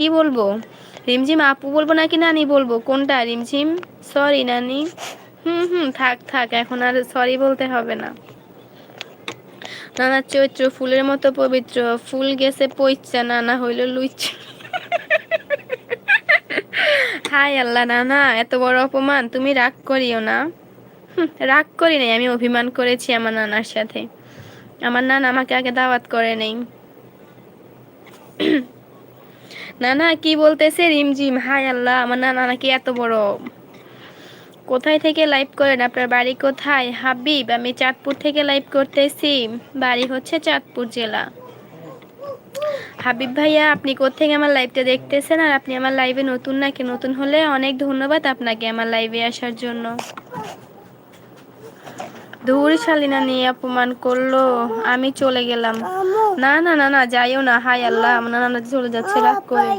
কি বলবো? রিমঝিম আপু বলবো নাকি নানি বলবো, কোনটা? রিমঝিম সরি নানি। থাক থাক, এখন আর সরি বলতে হবে না। নানার চরিত্র ফুলের মতো পবিত্র, ফুল গেছে পইচ্চা, নানা হইল লুইচ্চা। হাই আল্লাহ, নানা এত বড় অপমান! তুমি রাগ করিও না। রাগ করি নাই, আমি অভিমান করেছি আমার নানার সাথে। আমার নানা আমাকে আগে দাওয়াত করে নেই। নানা কি বলতেছে রিমঝিম? হাই আল্লাহ, আমার নানা নাকি এত বড়! কোথায় থেকে লাইভ করেন? আপনার বাড়ি কোথায়? হাবিব, আমি চাঁদপুর থেকে লাইভ করতেছি। বাড়ি হচ্ছে চাঁদপুর জেলা। হাবিব ভাইয়া, আপনি কোত্থেকে আমার লাইভটা দেখতেছেন? আর আপনি আমার লাইভে নতুন নাকি? নতুন হলে অনেক ধন্যবাদ আপনাকে আমার লাইভে আসার জন্য। দূর শালিনা নিয়ে অপমান করলো, আমি চলে গেলাম। না না না না, যাইও না। হাই আল্লাহ, আমার নানা চলে যাচ্ছে রাগ করে।